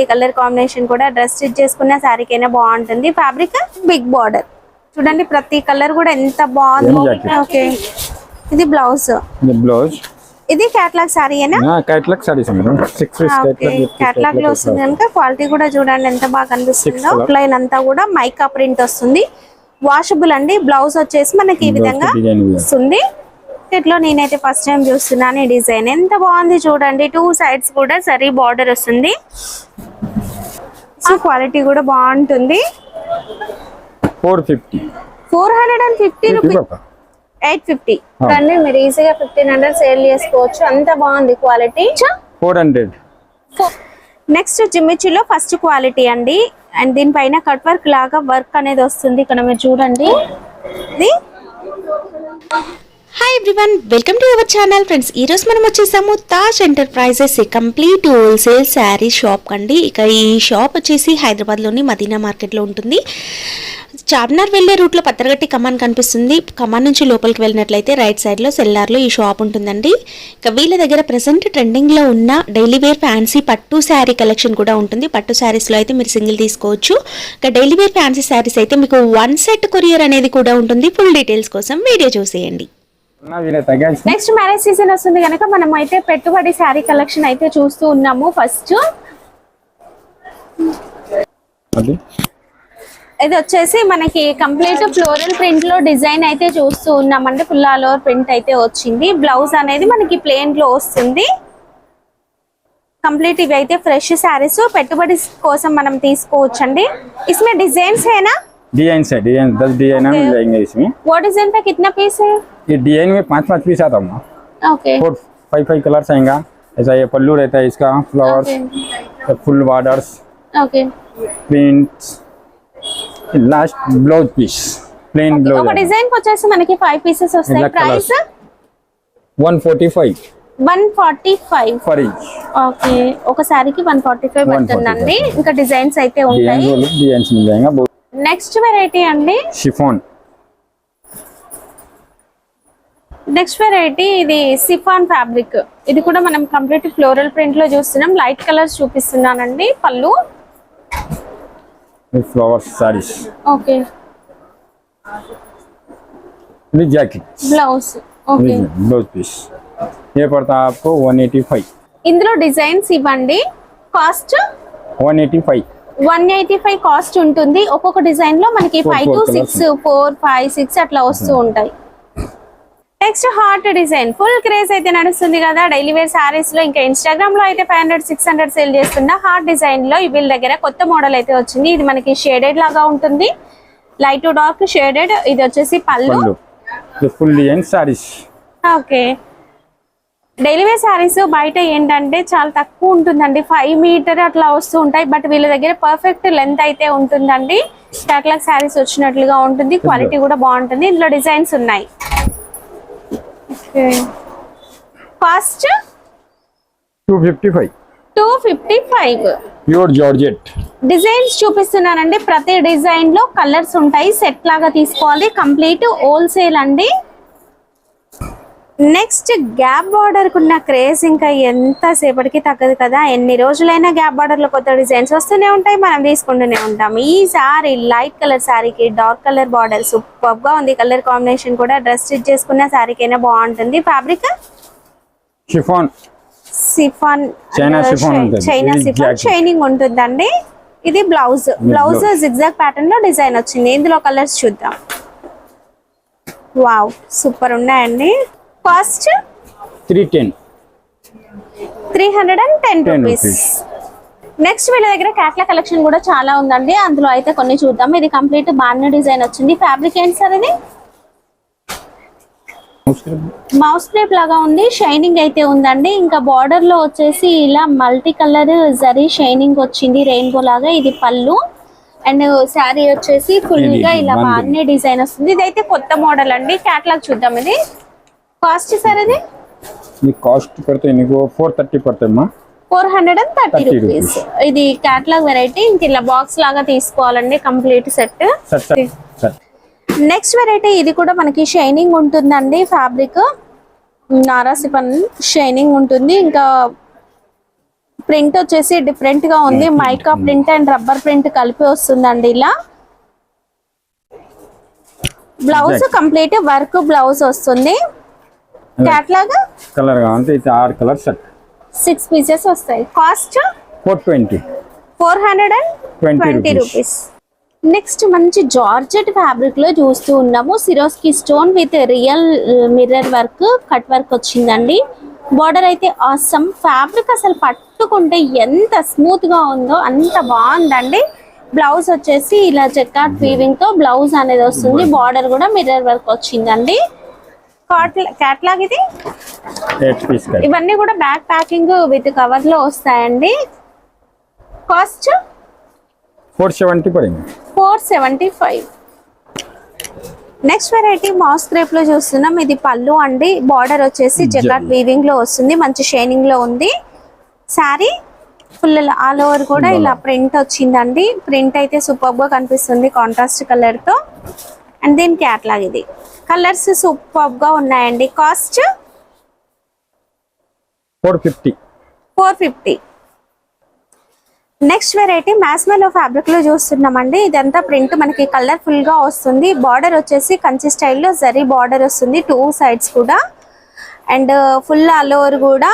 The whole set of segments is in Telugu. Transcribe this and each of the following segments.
బాగుంది కలర్ కాంబినేషన్ కూడా. డ్రెస్ స్టిచ్ చేసుకున్న శారీకి అయినా బాగుంటుంది. ఫ్యాబ్రిక్ బిగ్ బార్డర్ చూడండి, ప్రతి కలర్ కూడా ఎంత బాగుంది. ఓకే, ఇది బ్లౌజ్. ఇది కేటలాగ్ సారీ ఏనా? Catalogue saris madam. 6 piece catalogue లో వస్తుంది కనుక క్వాలిటీ కూడా చూడండి ఎంత బాగా కనిపిస్తుందో. ప్లైన్ అంతా కూడా మైకా ప్రింట్ వస్తుంది. వాషబుల్ అండి. బ్లౌజ్ వచ్చేసి మనకి ఈ విధంగా వస్తుంది. ఇట్లా నేనైతే ఫస్ట్ టైం చూస్తున్నాను ఈ డిజైన్. ఎంత బాగుంది చూడండి. 2 సైడ్స్ కూడా సరీ బార్డర్ వస్తుంది. సో క్వాలిటీ కూడా బాగుంటుంది. 450 రూపీస్, 850 కానీ మీరు ఈజీగా 1500 సేల్ చేసుకోవచ్చు. అంత బాగుంది క్వాలిటీ. 400. నెక్స్ట్ జిమ్మిచీలో ఫస్ట్ క్వాలిటీ అండి. అండ్ దీనిపైన కట్ వర్క్ లాగా వర్క్ అనేది వస్తుంది. ఇక్కడ మీరు చూడండి. ఇది hi everyone, welcome to our channel friends. ఈరోజు మనం వచ్చేసాము Taj enterprises complete wholesale sari shop అండి. ఇక ఈ షాప్ వచ్చేసి హైదరాబాద్లోని మదీనా మార్కెట్లో ఉంటుంది. చార్మినార్ వెళ్ళే రూట్లో పత్తరగట్టి కమాన్ కనిపిస్తుంది. కమాన్ నుంచి లోపలికి వెళ్ళినట్లయితే రైట్ సైడ్లో సెల్లార్లో ఈ షాప్ ఉంటుందండి. ఇక వీళ్ళ దగ్గర ప్రజెంట్ ట్రెండింగ్లో ఉన్న డైలీ వేర్ ఫ్యాన్సీ పట్టు శారీ కలెక్షన్ కూడా ఉంటుంది. పట్టు శారీస్లో అయితే మీరు సింగిల్ తీసుకోవచ్చు. ఇక డైలీ వేర్ ఫ్యాన్సీ శారీస్ అయితే మీకు 1 సెట్ కొరియర్ అనేది కూడా ఉంటుంది. ఫుల్ డీటెయిల్స్ కోసం వీడియో చూసేయండి. నెక్స్ట్ మ్యారేజ్ సీజన్ వస్తుంది కనుక మనం అయితే పెట్టుబడి శారీ కలెక్షన్ అయితే చూస్తూ ఉన్నాము. ఫస్ట్ ఇది వచ్చేసి మనకి కంప్లీట్ ఫ్లోరల్ ప్రింట్ లో డిజైన్ అయితే చూస్తూ ఉన్నామండి. ఫుల్ ఆల్ ఓవర్ ప్రింట్ అయితే వచ్చింది. బ్లౌజ్ అనేది మనకి ప్లెయిన్ లో వస్తుంది. కంప్లీట్ ఇవి అయితే ఫ్రెష్ శారీస్ పెట్టుబడి కోసం మనం తీసుకోవచ్చండి. इसमें डिजाइन्स है ना? डिजाइन है, डिजाइन 10 डिजाइन हम लेंगे इसमें. वो डिजाइन पे कितना पीस है? ये डिजाइन में 5 पीस आता है. ओके, 4-5 कलर्स आएगा. ऐसा ये पल्लू रहता है इसका, flowers, full borders, okay, prints, last blouse piece plain blouse. ఒక డిజైన్ కి వచ్చేసి మనకి 5 పీసెస్ వస్తాయి. Price 145 for each. ఓకే, ఒక సారీకి 145 పడుతుందండి. ఇంకా డిజైన్స్ అయితే ఉంటాయి. డిజైన్స్ మిల్ जाएगा. నెక్స్ట్ వెరైటీ అండి షిఫాన్. నెక్స్ట్ వెరైటీ ఇది సిఫాన్ ఫ్యాబ్రిక్. ఇది కూడా మనం కంప్లీట్ ఫ్లోరల్ ప్రింట్ లో చూస్తున్నాం. లైట్ కలర్స్ చూపిస్తున్నానండి. పళ్ళు फ्लावर्स साड़ीज. ओके, ये jacket, blouse. Okay, blouse piece ये पड़ता है आपको 185. ఇందులో డిజైన్స్ ఇవ్వండి. కాస్ట్ 185 కాస్ట్ ఉంటుంది. ఒక్కొక్క డిజైన్ లో మనకి 5 to 6, 4, 5, 6 అట్లా వస్తూ ఉంటాయి. Next heart design. Full craze అయితే నడుస్తుంది కదా డైలీ వేర్ సారీస్ లో. ఇంకా ఇన్స్టాగ్రామ్ లో అయితే 500, 600 సేల్ చేస్తున్న హార్ట్ డిజైన్ లో వీళ్ళ దగ్గర కొత్త మోడల్ అయితే వచ్చింది. ఇది మనకి షేడెడ్ లాగా ఉంటుంది. Light to dark shaded. ఇది వచ్చేసి pallu. Full design saris. Okay, daily wear saris బయట ఏంటంటే చాలా తక్కువ ఉంటుందండి. 5 మీటర్ అట్లా వస్తూ ఉంటాయి. బట్ వీళ్ళ దగ్గర పర్ఫెక్ట్ లెంత్ అయితే ఉంటుందండి. కేటలాగ్ సారీస్ వచ్చినట్లుగా ఉంటుంది. క్వాలిటీ కూడా బాగుంటుంది. ఇందులో డిజైన్స్ ఉన్నాయి. కాస్ట్ 255. ప్యూర్ జార్జెట్ డిజైన్స్ చూపిస్తున్నానండి. ప్రతి డిజైన్ లో కలర్స్ ఉంటాయి. సెట్ లాగా తీసుకోవాలి. కంప్లీట్ హోల్సేల్ అండి. నెక్స్ట్ గ్యాప్ బార్డర్ కున్న క్రేజ్ ఇంకా ఎంత సేపటికి తగ్గదు కదా. ఎన్ని రోజులైనా గ్యాప్ బార్డర్ లో కొత్త డిజైన్స్ వస్తూనే ఉంటాయి. మనం తీసుకుంటూనే ఉంటాం. ఈ సారీ లైట్ కలర్ సారీకి డార్క్ కలర్ బార్డర్ సూపర్ గా ఉంది. కలర్ కాంబినేషన్ కూడా. డ్రెస్ స్టిచ్ చేసుకున్న సారీకి అయినా బాగుంటుంది. Fabric chiffon, China chiffon shining ఉంటుందండి. ఇది బ్లౌజ్. బ్లౌజ్ జిగ్జాగ్ ప్యాటర్న్ లో డిజైన్ వచ్చింది. ఇందులో కలర్స్ చూద్దాం. వావ్, సూపర్ ఉన్నాయండి. Cost 310 rupees. నెక్స్ట్ వీళ్ళ దగ్గర క్యాట్లాగ్ కలెక్షన్ కూడా చాలా ఉందండి. అందులో అయితే కొన్ని చూద్దాం. ఇది కంప్లీట్ బార్న్ డిజైన్ వచ్చింది. ఫ్యాబ్రిక్ ఏంటి సార్? ఇది మౌస్ క్రేప్ లాగా ఉంది. షైనింగ్ అయితే ఉందండి. ఇంకా బార్డర్ లో వచ్చేసి ఇలా మల్టీ కలర్ జరీ షైనింగ్ వచ్చింది రెయిన్బో లాగా. ఇది పళ్ళు. అండ్ శారీ వచ్చేసి ఫుల్ గా ఇలా బార్న్ డిజైన్ వస్తుంది. ఇదైతే కొత్త మోడల్ అండి. క్యాట్లాగ్ చూద్దాం. ఇది కాస్ట్ సార్? ఇది కాస్ట్ పడితే 430 పడతాయమ్మా. 430 రూపీస్. ఇది క్యాట్లాగ్ వెరైటీ. ఇంక ఇలా బాక్స్ లాగా తీసుకోవాలండి. Complete set. Next variety. ఇది కూడా మనకి షైనింగ్ ఉంటుందండి. ఫ్యాబ్రిక్ నారాసిపన్ షైనింగ్ ఉంటుంది. ఇంకా ప్రింట్ వచ్చేసి డిఫరెంట్ గా ఉంది, mica print and rubber print కలిపి వస్తుందండి ఇలా. బ్లౌజ్ కంప్లీట్ వర్క్ బ్లౌజ్ వస్తుంది. క్యాట్లాగ్ కలర్ కావాలంటే ఇది 6 కలర్ సెట్ 6 పీసెస్ వస్తాయి. Cost 420 420 rupees. నెక్స్ట్ మంచి జార్జెట్ ఫ్యాబ్రిక్ లో చూస్తూ ఉన్నాము. Swarovski stone with real mirror work cut work వచ్చిందండి. బార్డర్ అయితే ఆసమ్. ఫ్యాబ్రిక్ అసలు పట్టుకుంటే ఎంత స్మూత్ గా ఉందో అంత బాగుందండి. బ్లౌజ్ వచ్చేసి ఇలా చెక్కాట్ వీవింగ్ తో బ్లౌజ్ అనేది వస్తుంది. బార్డర్ కూడా మిర్రర్ వర్క్ వచ్చిందండి. క్యాట్లాగ్ ఇది 8 పీస్. ఇవన్నీ కూడా బ్యాక్ ప్యాకింగ్ విత్ కవర్ లో వస్తాయండి. కాస్ట్ 470 పడింది. 475. నెక్స్ట్ వెరైటీ మాస్ క్రేప్ లో చూస్తున్నాం. ఇది పళ్ళు అండి. బార్డర్ వచ్చేసి జకాట్ వీవింగ్ లో వస్తుంది, మంచి షైనింగ్ లో ఉంది. శారీ ఫుల్ ఆల్ ఓవర్ కూడా ఇలా ప్రింట్ వచ్చిందండి. ప్రింట్ అయితే సూపర్ గా కనిపిస్తుంది కాంట్రాస్ట్ కలర్ తో. అండ్ దీని క్యాట్లాగ్ ఇది. కలర్స్ సూపర్ గా ఉన్నాయండి. కాస్ట్ 450. నెక్స్ట్ వెరైటీ మ్యాస్మెలో ఫ్యాబ్రిక్ లో చూస్తున్నామండి. ఇదంతా ప్రింట్ మనకి కలర్ఫుల్ గా వస్తుంది. బార్డర్ వచ్చేసి కంచి స్టైల్లో జరీ బార్డర్ వస్తుంది 2 సైడ్స్ కూడా. అండ్ ఫుల్ ఆల్ ఓవర్ కూడా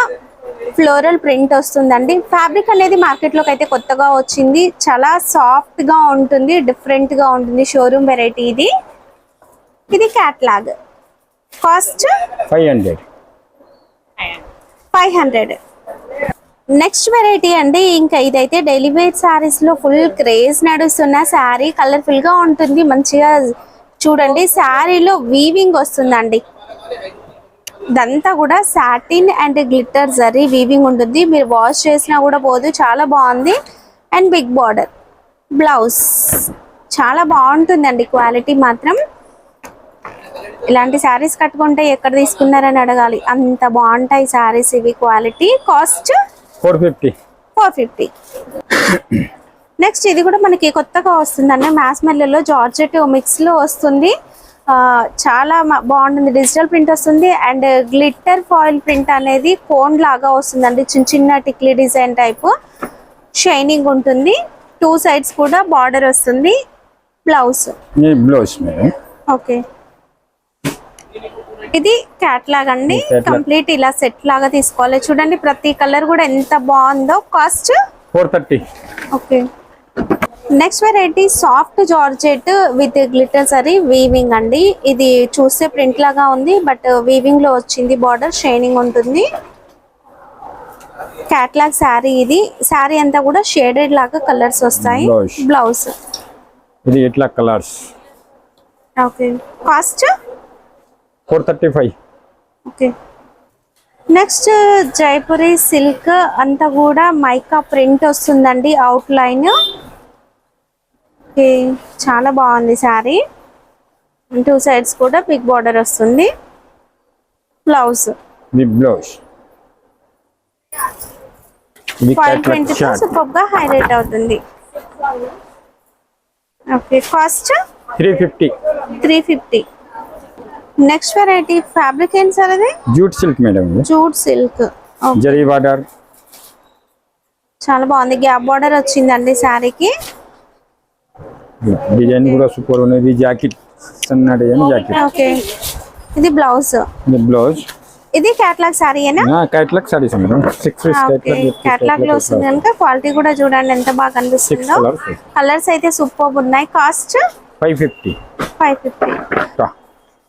ఫ్లోరల్ ప్రింట్ వస్తుందండి. ఫ్యాబ్రిక్ అనేది మార్కెట్ లోకి అయితే కొత్తగా వచ్చింది. చాలా సాఫ్ట్ గా ఉంటుంది, డిఫరెంట్ గా ఉంటుంది. షోరూమ్ వెరైటీ ఇది. ఇది క్యాట్లాగ్. కాస్ట్ 500. నెక్స్ట్ వెరైటీ అండి. ఇంకా ఇదైతే డైలీ వేర్ సారీస్ లో ఫుల్ క్రేజ్ నడుస్తున్న శారీ. కలర్ఫుల్ గా ఉంటుంది మంచిగా. చూడండి శారీలో వీవింగ్ వస్తుందండి. ఇదంతా కూడా satin and glitter zari weaving ఉంటుంది. మీరు వాష్ చేసినా కూడా పోదు, చాలా బాగుంది. And big border. బ్లౌజ్ చాలా బాగుంటుందండి. క్వాలిటీ మాత్రం ఇలాంటి శారీస్ కట్టుకుంటే ఎక్కడ తీసుకున్నారని అడగాలి, అంత బాగుంటాయి శారీస్ ఇవి. క్వాలిటీ. కాస్ట్ 450. నెక్స్ట్ ఇది కూడా మనకి కొత్తగా వస్తుందండి. మ్యాస్మెల్లో జార్జెట్ మిక్స్ లో వస్తుంది. చాలా బాగుంటుంది. డిజిటల్ ప్రింట్ వస్తుంది అండ్ గ్లిట్టర్ ఫాయిల్ ప్రింట్ అనేది కోన్ లాగా వస్తుందండి. చిన్న చిన్న టిక్లీ డిజైన్ టైప్ షైనింగ్ ఉంటుంది. 2 సైడ్స్ కూడా బార్డర్ వస్తుంది. బ్లౌజ్. ఓకే. ఇది క్యాట్లాగ్ అండి. కంప్లీట్ ఇలా సెట్ లాగా తీసుకోవాలి. చూడండి ప్రతి కలర్ కూడా ఎంత బాగుందో. Cost 430. Okay. Next variety soft georgette with glitter zari weaving అండి. ఇది చూస్తే ప్రింట్ లాగా ఉంది బట్ వీవింగ్ లో వచ్చింది. బార్డర్ షైనింగ్ ఉంటుంది. క్యాట్లాగ్ శారీ ఇది. శారీ అంతా కూడా షేడెడ్ లాగా కలర్స్ వస్తాయి. బ్లౌజ్ ఇది ఇట్లా colours. Okay. Cost 435. Okay. Next Jaipuri silk అంతా కూడా మైకా ప్రింట్ వస్తుందండి. Out line. ఓకే. చాలా బాగుంది శారీ. 2 సైడ్స్ కూడా బిగ్ బార్డర్ వస్తుంది. బ్లౌజ్. ఫాయిల్ ప్రింట్ తో సూపర్ గా హైలైట్ అవుతుంది. Okay. Cost 350. Next variety fabric ఏంటి సార్ అది? Jute silk madam. Jute silk. Zari border. చాలా బాగుంది. గ్యాప్ బార్డర్ వచ్చిందండి శారీకి. డిజైన్ కూడా సూపర్ ఉంది. జాకెట్ సన్న డిజైన్ జాకెట్. ఓకే. ఇది బ్లౌజ్. ఇది క్యాట్లాగ్ శారీయేనా? Catalogue saris madam. 6 piece catalogue లో వస్తుంది కనుక క్వాలిటీ కూడా చూడండి ఎంత బాగా కనిపిస్తుందో. కలర్స్ అయితే సూపర్ ఉన్నాయి. కాస్ట్ 550.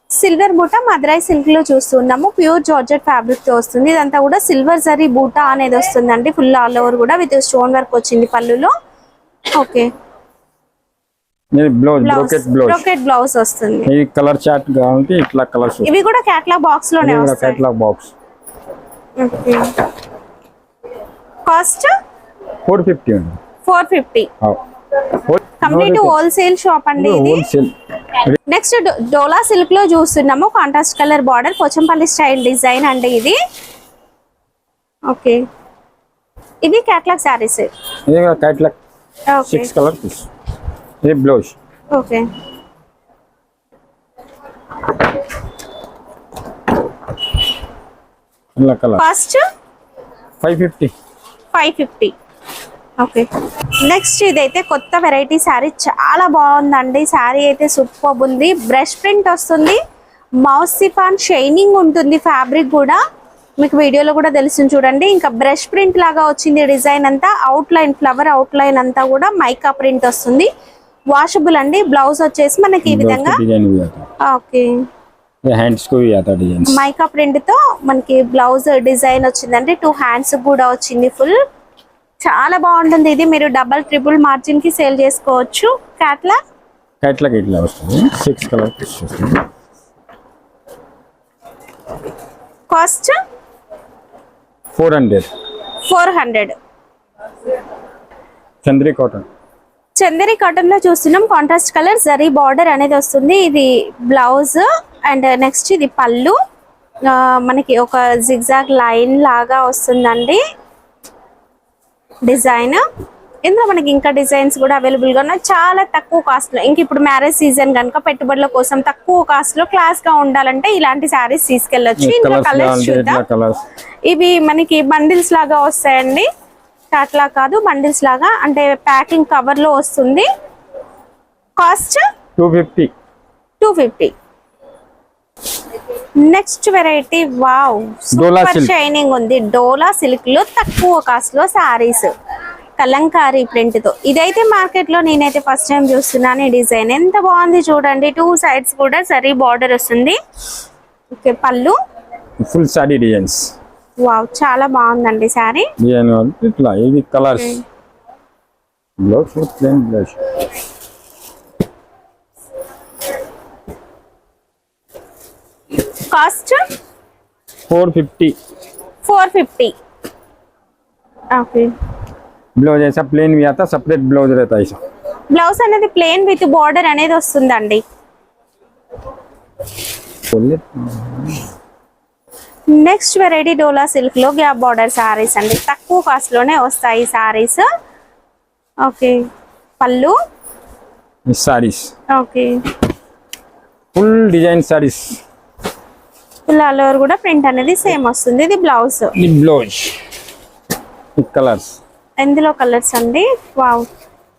సిల్వర్ బూటా మద్రాయి సిల్క్ లో చూస్తున్నాము. ప్యూర్ జార్జెట్ ఫ్యాబ్రిక్ తో వస్తుంది. ఇదంతా కూడా సిల్వర్ జరీ బూటా అనేది వస్తుందండి. ఫుల్ ఆల్ ఓవర్ కూడా విత్ స్టోన్ వర్క్ వచ్చింది పళ్ళులో. ఓకే. బ్రోకెట్ బ్లౌజ్ వస్తుంది. ఈ కలర్ చార్ట్ కావాలంటే ఇట్లా కలర్స్. ఇవి కూడా క్యాట్లాగ్ బాక్స్ లోనే వస్తాయి. Catalogue box. Okay. Cost 450. Complete wholesale shop అండి ఇది. నెక్స్ట్ డోలా సిల్క్ లో చూస్తున్నాము. Contrast colour border, Pochampally style design అండి ఇది. ఓకే. ఇది క్యాట్లాగ్ సారీస్. ఇది క్యాట్లాగ్ 6 కలర్ పీస్. ఇది బ్లౌజ్. ఓకే. ఇలా కలర్. కాస్ట్ 550. 550. ఓకే, నెక్స్ట్ ఇదైతే కొత్త వెరైటీ శారీ, చాలా బాగుందండి. శారీ అయితే సూపర్ ఉంది. బ్రష్ ప్రింట్ వస్తుంది, మౌస్ సిఫాన్ షైనింగ్ ఉంటుంది. ఫ్యాబ్రిక్ కూడా మీకు వీడియోలో కూడా తెలుస్తుంది చూడండి. ఇంకా బ్రష్ ప్రింట్ లాగా వచ్చింది డిజైన్ అంతా. Out line, flower out line అంతా కూడా మైకా ప్రింట్ వస్తుంది. వాషబుల్ అండి. బ్లౌజ్ వచ్చేసి మనకి ఈ విధంగా ఓకే మైకా ప్రింట్ తో మనకి బ్లౌజ్ డిజైన్ వచ్చిందండి. 2 హ్యాండ్స్ కూడా వచ్చింది. ఫుల్ చాలా బాగుంటుంది. ఇది మీరు డబల్ ట్రిపుల్ మార్జిన్ కి సేల్ చేసుకోవచ్చు. క్యాట్లాగ్ ఇట్లా వస్తుంది. 6 కలర్స్ వస్తుంది. కాస్ట్ 400. చందేరి కాటన్ లో చూస్తున్నాం. కాంట్రాస్ట్ కలర్ జరీ బార్డర్ అనేది వస్తుంది. ఇది బ్లౌజ్ అండ్ నెక్స్ట్ ఇది పళ్ళు. మనకి ఒక జిగ్జాగ్ లైన్ లాగా వస్తుందండి డిజైన్. ఇందులో మనకి ఇంకా డిజైన్స్ కూడా అవైలబుల్ గా ఉన్నాయి. చాలా తక్కువ కాస్ట్ లో, ఇంక ఇప్పుడు మ్యారేజ్ సీజన్ కనుక పెట్టుబడుల కోసం తక్కువ కాస్ట్ లో క్లాస్ గా ఉండాలంటే ఇలాంటి శారీస్ తీసుకెళ్లొచ్చు. ఇంకా కలర్స్ చూద్దాం. ఇవి మనకి బండిల్స్ లాగా వస్తాయండి. అట్లా కాదు, బండిల్స్ లాగా, అంటే ప్యాకింగ్ కవర్ లో వస్తుంది. Cost 250. Next variety wow, super shining ఉంది. డోలా సిల్క్ లో తక్కువ కాస్ట్ లో శారీస్, కలంకారీ ప్రింట్ తో. ఇదైతే మార్కెట్ లో నేనైతే ఫస్ట్ టైం చూస్తున్నాను. ఈ డిజైన్ ఎంత బాగుంది చూడండి. 2 సైడ్స్ కూడా సరీ బార్డర్ వస్తుంది. ఓకే, పళ్ళు ఫుల్ సారీ డిజైన్స్. వావ్, చాలా బాగుందండి శారీ. ఇట్లా ఇది colours. Blouse plain blouse. Cost 450. Okay, blouse ऐसा प्लेन भी आता, सेपरेट ब्लाउज रहता है ऐसा. బ్లౌజ్ అనేది ప్లేన్ విత్ బార్డర్ అనేది వస్తుందండి. నెక్స్ట్ వెరైటీ డోలా సిల్క్ లో గ్యాప్ బార్డర్ సారీస్ అండి. తక్కువ కాస్ట్ లోనే వస్తాయి సారీస్. ఓకే, పళ్ళు saris. Okay, full design saris. Full all over కూడా ప్రింట్ అనేది సేమ్ వస్తుంది. ఇది బ్లౌజ్. కలర్స్, ఇందులో కలర్స్ అండి. వావ్,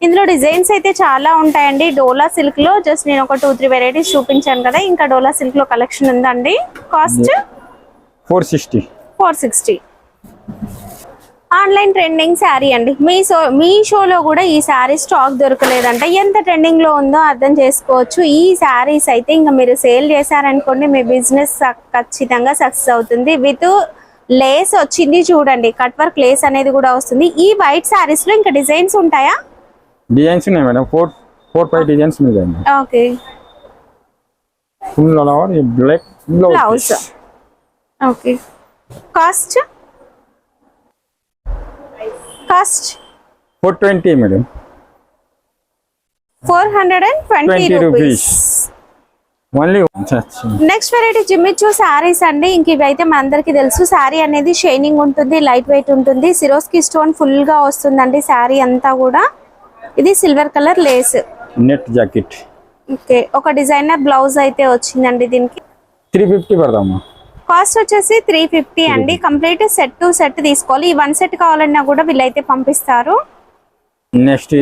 ఇందులో డిజైన్స్ అయితే చాలా ఉంటాయండి. డోలా సిల్క్ లో జస్ట్ నేను ఒక 2-3 వెరైటీస్ చూపించాను కదా. ఇంకా డోలా సిల్క్ లో కలెక్షన్ ఉందండి. కాస్ట్ 460. ఆన్లైన్ ట్రెండింగ్ శారీ అండి. మీ షోలో కూడా ఈ శారీ స్టాక్ దొరకలేదంట. ఎంత ట్రెండింగ్ లో ఉందో అర్థం చేసుకోవచ్చు. ఈ శారీస్ అయితే ఇంకా మీరు సేల్ చేశారనుకోండి, మీ బిజినెస్ ఖచ్చితంగా సక్సెస్ అవుతుంది. విత్ లేస్ వచ్చింది చూడండి, కట్ వర్క్ లేస్ అనేది కూడా వస్తుంది. ఈ వైట్ శారీస్ లో ఇంకా డిజైన్స్ ఉంటాయా? డిజైన్స్ ఉన్నాయి మేడం. 4-5 డిజైన్స్ ఉన్నాయి. Okay, full all over black blouse. Okay, cost 420 madam. 420 rupees. Only. Next variety Jimmy Choo saris అండి. ఇంక ఇవి అయితే మనందరికి తెలుసు. శారీ అనేది షైనింగ్ ఉంటుంది, లైట్ వెయిట్ ఉంటుంది. సిరోస్కి స్టోన్ ఫుల్ గా వస్తుందండి శారీ అంతా కూడా. ఇది silver colour Lay's net jacket. Okay, ఒక డిజైనర్ బ్లౌజ్ అయితే వచ్చిందండి. దీనికి 350 పడదామా. కాస్ట్ వచ్చేసి 350 అండి. కంప్లీట్ సెట్ టు సెట్ తీసుకోవాలి. ఈ 1 సెట్ కావాలన్నా కూడా వీళ్ళైతే పంపిస్తారు. నెక్స్ట్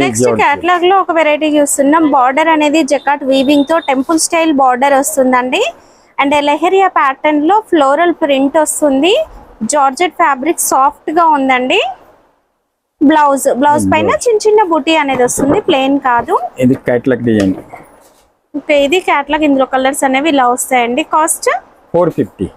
కేటలాగ్ లో ఒక వెరైటీ చూస్తున్నాం. బార్డర్ అనేది జకాట్ వీవింగ్ తో టెంపుల్ స్టైల్ బార్డర్ వస్తుందండి. అండ్ లెహరియా ప్యాటర్న్ లో ఫ్లోరల్ ప్రింట్ వస్తుంది. జార్జెట్ ఫ్యాబ్రిక్ సాఫ్ట్ గా ఉందండి. బ్లౌజ్ పైన చిన్న చిన్న బూటీ అనేది వస్తుంది, ప్లెయిన్ కాదు. ఇది కేటలాగ్ డిజైన్. ఓకే, ఇది కేటలాగ్. ఇందులో కలర్స్ అనేవి ఇలా వస్తాయండి. Cost 450.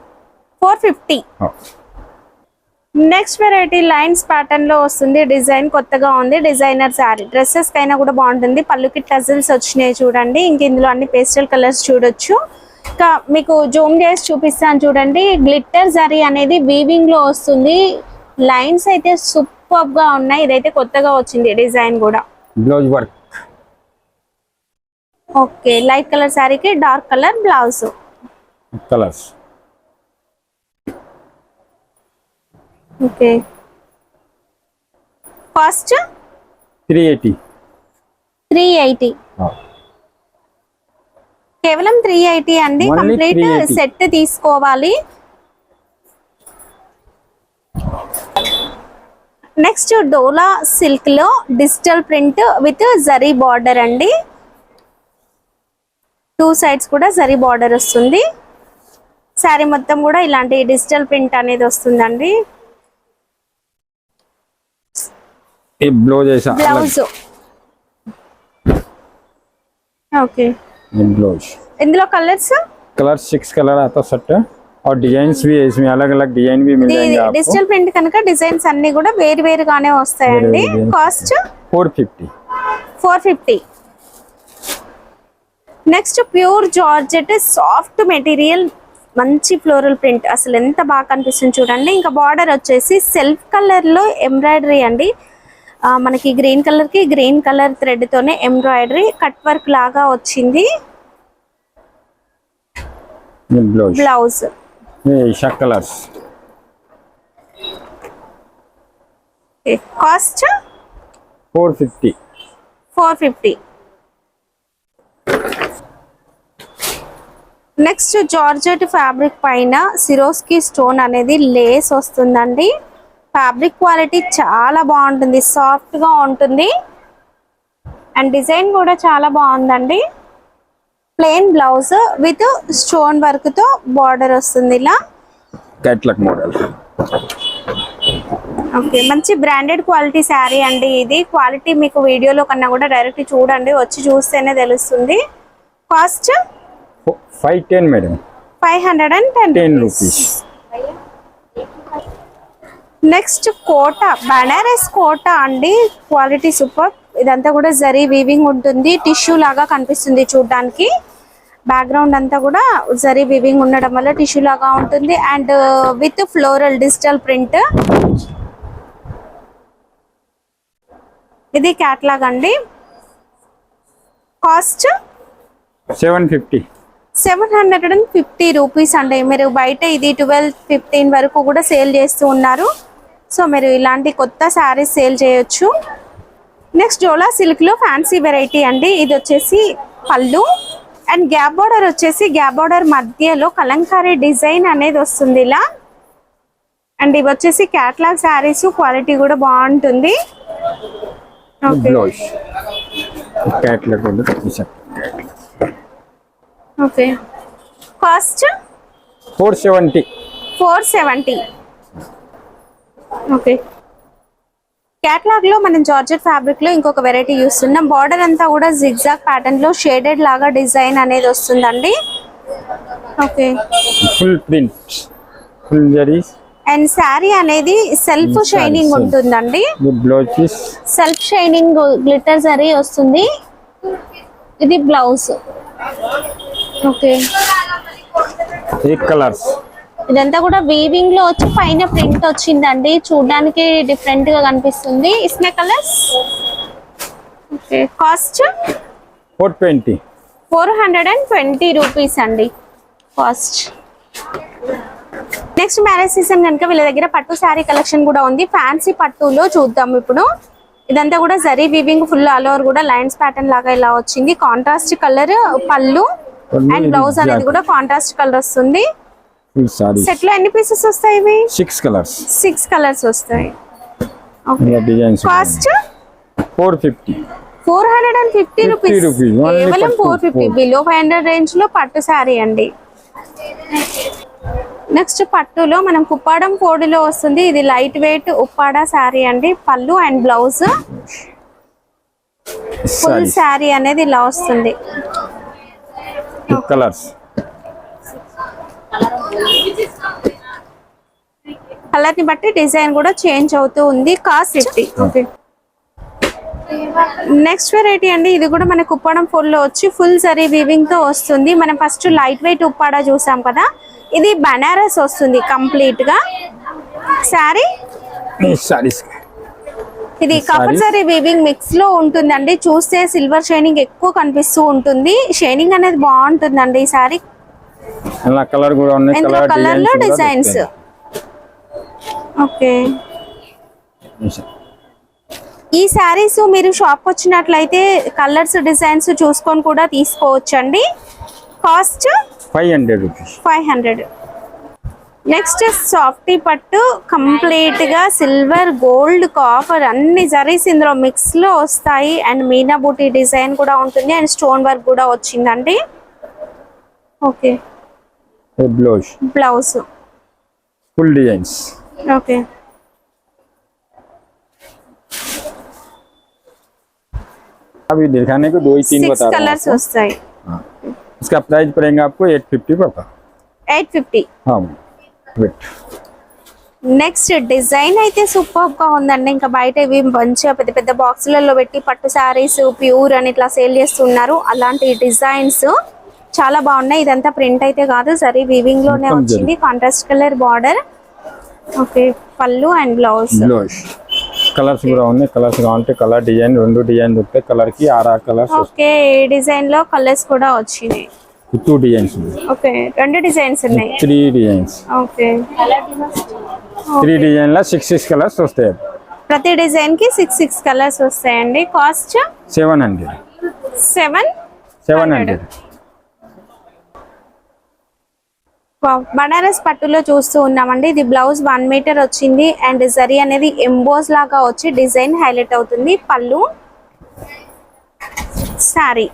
Next variety lines pattern లో వస్తుంది. డిజైన్ కొత్తగా ఉంది. డిజైనర్ శారీ, డ్రెస్సెస్ కైనా కూడా బాగుంటుంది. పళ్ళుకి టజిల్స్ వచ్చినాయి చూడండి. ఇంక ఇందులో అన్ని పేస్టల్ కలర్స్ చూడొచ్చు. ఇంకా మీకు జూమ్ చేసి చూపిస్తాను చూడండి. గ్లిట్టర్ జరీ అనేది వీవింగ్ లో వస్తుంది. లైన్స్ అయితే సూపర్ గా ఉన్నాయి. ఇదైతే కొత్తగా వచ్చింది డిజైన్ కూడా. Blouse work. Okay, light colour శారీకి dark colour blouse. Colours. Okay, cost 380. కేవలం 380 అండి. కంప్లీట్ సెట్ తీసుకోవాలి. నెక్స్ట్ డోలా సిల్క్ లో digital print with zari border అండి. 2 సైడ్స్ కూడా జరీ బార్డర్ వస్తుంది. శారీ మొత్తం కూడా ఇలాంటి డిజిటల్ ప్రింట్ అనేది వస్తుందండి. ये ब्लाउज ऐसा బ్లౌజ్ ఓకే. ये ब्लाउज ఇందులో కలర్స్ कलर 6 कलर आता सेट और डिजाइन्स भी है इसमें, अलग अलग डिजाइन भी मिल जाएंगे आपको. డిజిటల్ ప్రింట్ కనుక డిజైన్స్ అన్ని కూడా వేరు వేరుగానే వస్తాయండి. వేరు వేరు. Cost 450. 450. Next pure georgette soft material, మంచి ఫ్లోరల్ ప్రింట్, అసలు ఎంత బాగా కనిపిస్తుంది చూడండి. ఇంకా బార్డర్ వచ్చేసి సెల్ఫ్ కలర్ లో ఎంబ్రాయిడరీ అండి. మనకి గ్రీన్ కలర్ కి గ్రీన్ కలర్ థ్రెడ్ తోనే ఎంబ్రాయిడరీ కట్ వర్క్ లాగా వచ్చింది. ये ब्लाउज బ్లౌజ్ ये ऐसा colours cost 450. 450. Next georgette fabric పైన సిరోస్కి స్టోన్ అనేది లేస్ వస్తుందండి. ఫ్యాబ్రిక్ క్వాలిటీ చాలా బాగుంటుంది, సాఫ్ట్ గా ఉంటుంది అండ్ డిజైన్ కూడా చాలా బాగుందండి. Plain blouse with stone work తో బార్డర్ వస్తుంది ఇలా. Catalogue model. ఓకే, మంచి బ్రాండెడ్ క్వాలిటీ శారీ అండి. ఇది క్వాలిటీ మీకు వీడియోలో కన్నా కూడా డైరెక్ట్ చూడండి, వచ్చి చూస్తేనే తెలుస్తుంది. Cost 510 madam. 510 rupees. నెక్స్ట్ కోట, బనారస్ కోట అండి. Quality super. ఇదంతా కూడా జరీ వీవింగ్ ఉంటుంది, టిష్యూ లాగా కనిపిస్తుంది చూడడానికి. బ్యాక్గ్రౌండ్ అంతా కూడా జరీ వీవింగ్ ఉండడం వల్ల టిష్యూ లాగా ఉంటుంది and with floral digital print. ఇది క్యాట్లాగ్ అండి. కాస్ట్ 750. 750 రూపీస్ అండి. మీరు బయట ఇది 12-15 వరకు కూడా సేల్ చేస్తూ ఉన్నారు. సో మీరు ఇలాంటి కొత్త శారీస్ సేల్ చేయొచ్చు. నెక్స్ట్ డోలా సిల్క్ లో ఫ్యాన్సీ వెరైటీ అండి. ఇది వచ్చేసి పళ్ళు అండ్ గ్యాప్ బార్డర్ వచ్చేసి గ్యాప్ బార్డర్ మధ్యలో కలంకారీ డిజైన్ అనేది వస్తుంది ఇలా. అండ్ ఇవి వచ్చేసి క్యాట్లాగ్ శారీస్, క్వాలిటీ కూడా బాగుంటుంది. ब्लाउज कैटलॉग मॉडल ऐसा. Okay, cost 470. 470. ఓకే, క్యాట్లాగ్ లో మనం జార్జెట్ ఫ్యాబ్రిక్ లో ఇంకొక వెరైటీ చూస్తున్నాం. బార్డర్ అంతా కూడా జిగ్జాగ్ ప్యాటర్న్ లో షేడెడ్ లాగా డిజైన్ అనేది వస్తుందండి. Okay, full print, full zaris. And sari అనేది సెల్ఫ్ షైనింగ్ ఉంటుందండి. ये blouse piece self shining glitter zari వస్తుంది. ఇది బ్లౌజ్. ఓకే, ये कलर्स ఇదంతా కూడా వీవింగ్ లో వచ్చి పైన ప్రింట్ వచ్చిందండి, చూడడానికి డిఫరెంట్ గా కనిపిస్తుంది. ఇస్మే కలర్స్. Okay, cost 420. 420 రూపీస్ అండి కాస్ట్. నెక్స్ట్ మ్యారేజ్ సీజన్ కనుక వీళ్ళ దగ్గర పట్టు శారీ కలెక్షన్ కూడా ఉంది. ఫ్యాన్సీ పట్టులో చూద్దాం ఇప్పుడు. ఇదంతా కూడా zari weaving, full all over కూడా లైన్స్ ప్యాటర్న్ లాగా ఇలా వచ్చింది. కాంట్రాస్ట్ కలర్ పళ్ళు అండ్ బ్లౌజ్ అనేది కూడా కాంట్రాస్ట్ కలర్ వస్తుంది. फुल साड़ी. సెట్ లో ఎన్ని పీసెస్ వస్తాయి? ఇవి 6 कलर्स. 6 కలర్స్ వస్తాయి. ये design cost 450. 450 rupees. 50 rupees. Only కేవలం పట్టు. 450. బిలో 500 రేంజ్ లో పట్టు శారీ అండి. నెక్స్ట్ పట్టులో మనం కుప్పాడం కోడిలో వస్తుంది. ఇది లైట్ వెయిట్ ఉప్పాడా శారీ అండి. పళ్ళు and blouse, full sari sari అనేది ఇలా వస్తుంది. कलर्स. కలర్ ని బట్టి డిజైన్ కూడా చేంజ్ అవుతూ ఉంది. కాస్ట్ 50. ఓకే, నెక్స్ట్ వెరైటీ అండి. ఇది కూడా మన కుప్పాడం ఫుల్ లో వచ్చి ఫుల్ జరీ వీవింగ్ తో వస్తుంది. మనం ఫస్ట్ లైట్ వెయిట్ ఉప్పాడా చూసాం కదా, ఇది బనారస్ వస్తుంది కంప్లీట్ గా శారీ. ये साड़ीस ఇది కపర్ జరీ వీవింగ్ మిక్స్ లో ఉంటుందండి. చూస్తే సిల్వర్ షైనింగ్ ఎక్కువ కనిపిస్తూ ఉంటుంది. షైనింగ్ అనేది బాగుంటుందండి ఈ శారీ. అలా కలర్ కూడా ఉన్నాయి. ఇందులో కలర్ లో డిజైన్స్. ఓకే, ఈ శారీస్ మీరు షాప్ వచ్చినట్లయితే కలర్స్ డిజైన్స్ చూసుకొని కూడా తీసుకోవచ్చండి. Cost 500 rupees. 500. నెక్స్ట్ సాఫ్టీ పట్టు కంప్లీట్ గా సిల్వర్ గోల్డ్ కాపర్ అన్ని జరీస్ ఇందులో మిక్స్ లో వస్తాయి అండ్ మీనా బూటీ డిజైన్ కూడా ఉంటుంది అండ్ స్టోన్ వర్క్ కూడా వచ్చిందండి. Okay blouse full designs. Okay अभी दिखाने को 2 ही 3 बता रहा हूँ कलर्स వస్తాయి. इसका प्राइस पड़ेगा आपको 850 पड़ता. 850. हाँ वेट. నెక్స్ట్ డిజైన్ అయితే సూపర్ గా ఉందండి. ఇంకా బయట ఇవి మంచిగా పెద్ద పెద్ద బాక్సులలో పెట్టి పట్టు సారీస్ ప్యూర్ అని ఇట్లా సేల్ చేస్తున్నారు. అలాంటి డిజైన్స్ చాలా బాగున్నాయి. ఇదంతా ప్రింట్ అయితే కాదు, సరే వీవింగ్ లోనే వచ్చింది. Contrast colour border. ఓకే పళ్ళు అండ్ బ్లౌజ్. కలర్స్ కూడా ఉన్నాయి. కలర్స్ కావాలంటే కలర్ డిజైన్ 2 డిజైన్ దొరుకుతాయి. కలర్ కి 6 కలర్స్. ఓకే ఈ డిజైన్ లో కలర్స్ కూడా వచ్చినాయి. 2 డిజైన్స్ ఉన్నాయి. ఓకే 2 డిజైన్స్ ఉన్నాయి. 3 డిజైన్స్. ఓకే 3 డిజైన్ లో 6 కలర్స్ వస్తాయి. ప్రతి డిజైన్ కి 6 కలర్స్ వస్తాయండి. కాస్ట్ 700. 700. బనారస్ పట్టులో చూస్తూ ఉన్నామండి. ఇది బ్లౌజ్ 1 మీటర్ వచ్చింది అండ్ జరీ అనేది ఎంబోస్ లాగా వచ్చి డిజైన్ హైలైట్ అవుతుంది. పళ్ళు సారీ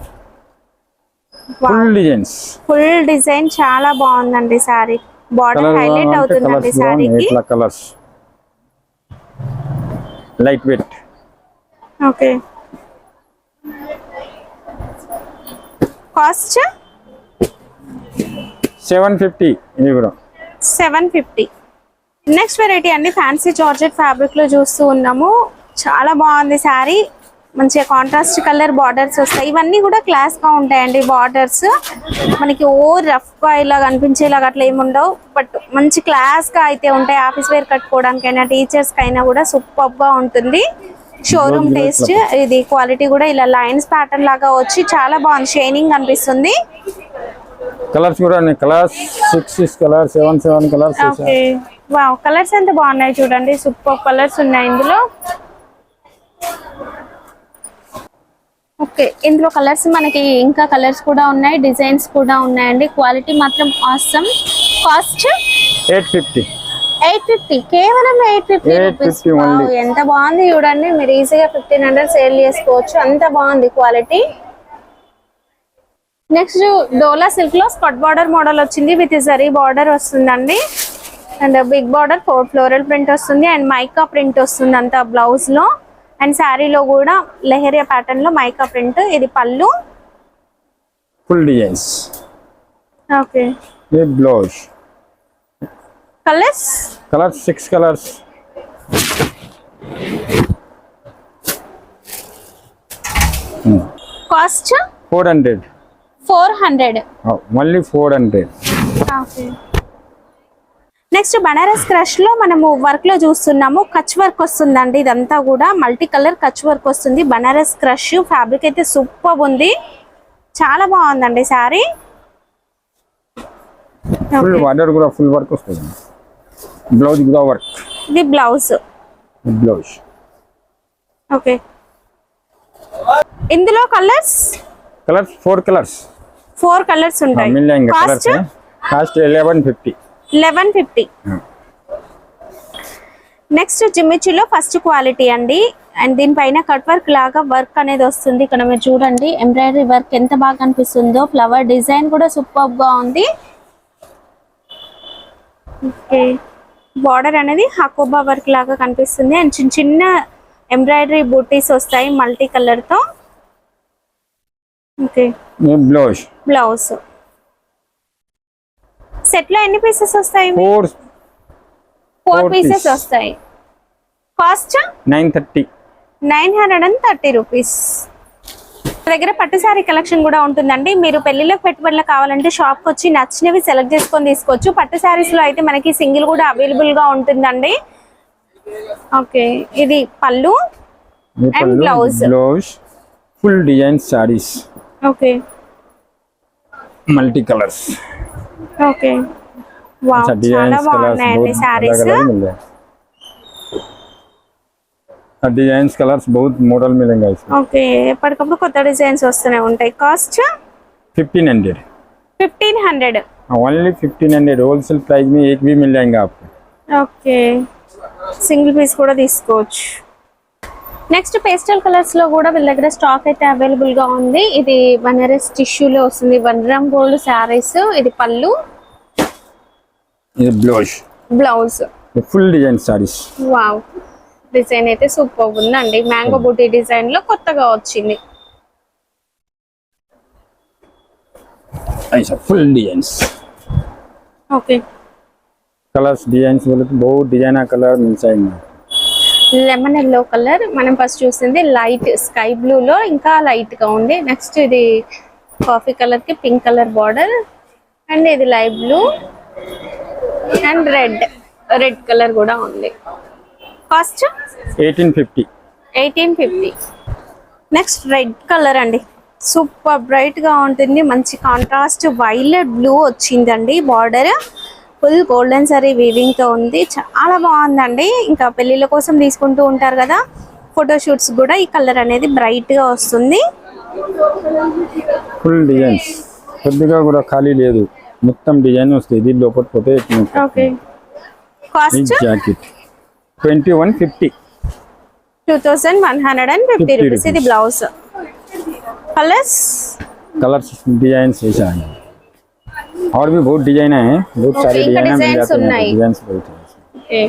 ఫుల్ డిజైన్ చాలా బాగుందండి. సారీ బార్డర్ హైలైట్ అవుతుందండి సారీకి. Colours light weight. Okay cost 750. ఇది కూడా 750. నెక్స్ట్ వెరైటీ అండి ఫ్యాన్సీ జార్జెట్ ఫ్యాబ్రిక్ లో చూస్తూ ఉన్నాము. చాలా బాగుంది సారీ. మంచిగా కాంట్రాస్ట్ కలర్ బార్డర్స్ వస్తాయి. ఇవన్నీ కూడా క్లాస్ గా ఉంటాయండి. బార్డర్స్ మనకి ఓ రఫ్ గా ఇలా కనిపించేలాగా అట్లా ఏముండవు, బట్ మంచి క్లాస్ గా అయితే ఉంటాయి. ఆఫీస్ వేర్ కట్టుకోవడానికైనా టీచర్స్ కైనా కూడా సూపర్ గా ఉంటుంది. Showroom taste. ఇది క్వాలిటీ కూడా ఇలా లైన్స్ ప్యాటర్న్ లాగా వచ్చి చాలా బాగుంది. షైనింగ్ అనిపిస్తుంది. కలర్స్ కూడా colours 6 colours 7 colours. Okay wow colours ఎంత బాగున్నాయి చూడండి. సూపర్ కలర్స్ ఉన్నాయి ఇందులో. ఓకే ఇందులో కలర్స్ మనకి ఇంకా కలర్స్ కూడా ఉన్నాయి, డిజైన్స్ కూడా ఉన్నాయండి. క్వాలిటీ మాత్రం ఆసమ్. కాస్ట్ 850. కేవలం 850 రూపీస్. ఎంత బాగుంది చూడండి. మీరు ఈజీగా 1500 సేల్ చేసుకోవచ్చు. అంత బాగుంది క్వాలిటీ. నెక్స్ట్ డోలా సిల్క్ లో స్కర్ట్ బార్డర్ మోడల్ వచ్చింది విత్ జరీ బార్డర్ వస్తుందండి and big border floral print వస్తుంది అండ్ మైకా ప్రింట్ వస్తుంది అంతా బ్లౌజ్ లో అండ్ శారీలో కూడా లెహరియా ప్యాటర్న్ లో మైకా ప్రింట్. ఇది పళ్ళు ఫుల్ డిజైన్స్. ఓకే ఇది బ్లౌజ్. Colours 6 colours. కాస్ట్ 400. మళ్ళీ 400. నెక్స్ట్ బనారస్ క్రష్ లో మనము వర్క్ లో చూస్తున్నాము. కచ్ వర్క్ వస్తుందండి. ఇదంతా కూడా మల్టీ కలర్ కచ్ వర్క్ వస్తుంది. బనారస్ క్రష్ ఫ్యాబ్రిక్ అయితే సూపర్ ఉంది. చాలా బాగుందండి సారీ. ఫుల్ బార్డర్ కూడా ఫుల్ వర్క్ వస్తుంది. బ్లౌజ్ కూడా వర్క్. ఇది బ్లౌజ్. ఓకే ఇందులో కలర్స్ 4 కలర్స్ ఉంటాయి. కాస్ట్ 1150. నెక్స్ట్ జిమ్మిచీలో ఫస్ట్ క్వాలిటీ అండి అండ్ దీనిపైన కట్ వర్క్ లాగా వర్క్ అనేది వస్తుంది. ఇక్కడ మీరు చూడండి ఎంబ్రాయిడరీ వర్క్ ఎంత బాగా కనిపిస్తుందో. ఫ్లవర్ డిజైన్ కూడా సూపర్ గా ఉంది. ఓకే బార్డర్ అనేది హకోబా వర్క్ లాగా కనిపిస్తుంది అండ్ చిన్న చిన్న ఎంబ్రాయిడరీ బూటీస్ వస్తాయి మల్టీ కలర్ తో. Okay blouse. సెట్ లో ఎన్ని పీసెస్ వస్తాయి? 4 పీసెస్ వస్తాయి. Cost 930 rupees. దగ్గర పట్టు సారీ కలెక్షన్ కూడా ఉంటుందండి. మీరు పెళ్లిలో పెట్టుబడులు కావాలంటే షాప్ కి వచ్చి నచ్చినవి సెలెక్ట్ చేసుకొని తీసుకోవచ్చు. పట్టు సారీస్ లో అయితే మనకి సింగిల్ కూడా అవైలబుల్ గా ఉంటుందండి. ఓకే ఇది పళ్ళు and blouse. Full design saris. Okay multi colours. Okay wow చాలా బాగున్నాయండి సారీస్. డిజైన్స్ కలర్స్ बहुत मॉडल मिलेंगे इसमें. ఓకే ఎప్పటికప్పుడు కొత్త డిజైన్స్ వస్తూనే ఉంటాయి. కాస్ట్ 1500. ओनली 1500 होलसेल प्राइस में एक भी मिल जाएंगे आपको. ఓకే, సింగిల్ పీస్ కూడా తీసుకోవచ్చు. నెక్స్ట్ పేస్టల్ కలర్స్ లో కూడా వీళ్ళ దగ్గర స్టాక్ అయితే అవైలబుల్ గా ఉంది. ఇది బనారస్ టిష్యూలో వస్తుంది, 1 గ్రామ్ గోల్డ్ శారీస్. ఇది పళ్ళు, ये blouse blouse. Full design saris. Wow, design అయితే సూపర్ ఉందండి. మ్యాంగో బూటీ డిజైన్ లో కొత్తగా వచ్చింది. ऐसा full designs. Okay, colours designs बोले तो बहुत डिजाइन कलर मिल जाएंगे. లెమన్ ఎల్లో కలర్ మనం ఫస్ట్ చూసింది లైట్ స్కై బ్లూ లో ఇంకా లైట్ గా ఉంది. నెక్స్ట్ ఇది కాఫీ కలర్ కి పింక్ కలర్ బార్డర్, అండ్ ఇది light blue and red colour కూడా ఉంది. కాస్ట్ 1850. నెక్స్ట్ రెడ్ కలర్ అండి, సూపర్ బ్రైట్ గా ఉంటుంది. మంచి కాంట్రాస్ట్ వైలెట్ బ్లూ వచ్చిందండి. Border full golden sorry weaving తో ఉంది, చాలా బాగుందండి. ఇంకా పెళ్లిళ్ళ కోసం తీసుకుంటూ ఉంటారు కదా, ఫోటోషూట్స్ కూడా ఈ కలర్ అనేది బ్రైట్ గా వస్తుంది. ఫుల్ డిజైన్స్ కొద్దిగా కూడా ఖాళీ లేదు, మొత్తం డిజైన్ వస్తుంది. ఇది లోపల పోతే ఓకే, కాస్ట్ జాకెట్ 2150. 2150 రూపీస్. ఇది బ్లౌజ్. कलर्स डिजाइन ऐसा है, और भी बहुत डिजाइन है, बहुत सारे ఇంకా डिजाइन मिल డిజైన్స్ जाते हैं. ఉన్నాయి. डिजाइन बहुत है. ఓకే,